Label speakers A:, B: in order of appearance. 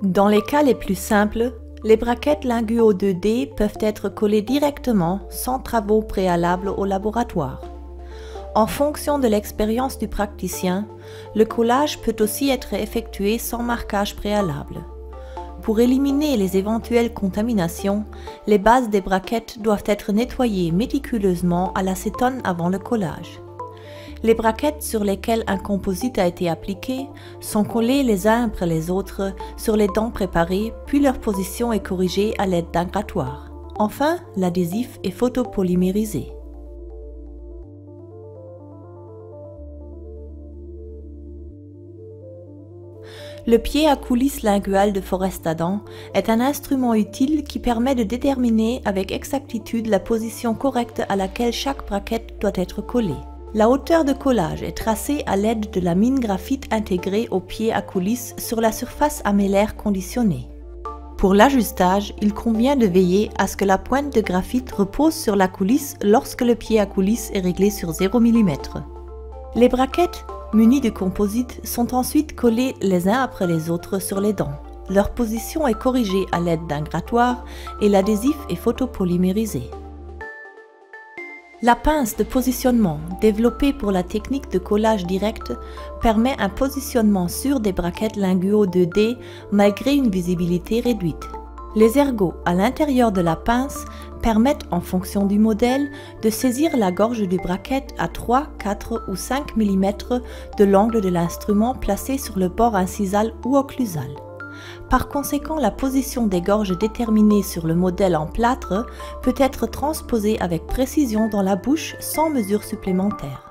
A: Dans les cas les plus simples, les braquettes linguo 2D peuvent être collées directement, sans travaux préalables au laboratoire. En fonction de l'expérience du praticien, le collage peut aussi être effectué sans marquage préalable. Pour éliminer les éventuelles contaminations, les bases des braquettes doivent être nettoyées méticuleusement à l'acétone avant le collage. Les braquettes sur lesquelles un composite a été appliqué sont collées les uns après les autres sur les dents préparées, puis leur position est corrigée à l'aide d'un grattoir. Enfin, l'adhésif est photopolymérisé. Le pied à coulisse lingual de Forest Adam est un instrument utile qui permet de déterminer avec exactitude la position correcte à laquelle chaque braquette doit être collée. La hauteur de collage est tracée à l'aide de la mine graphite intégrée au pied à coulisse sur la surface améllaire conditionnée. Pour l'ajustage, il convient de veiller à ce que la pointe de graphite repose sur la coulisse lorsque le pied à coulisse est réglé sur 0 mm. Les braquettes munies de composite sont ensuite collées les uns après les autres sur les dents. Leur position est corrigée à l'aide d'un grattoir et l'adhésif est photopolymérisé. La pince de positionnement, développée pour la technique de collage direct, permet un positionnement sûr des braquettes linguo 2D malgré une visibilité réduite. Les ergots à l'intérieur de la pince permettent, en fonction du modèle, de saisir la gorge du braquette à 3, 4 ou 5 mm de l'angle de l'instrument placé sur le bord incisal ou occlusal. Par conséquent, la position des gorges déterminée sur le modèle en plâtre peut être transposée avec précision dans la bouche sans mesure supplémentaire.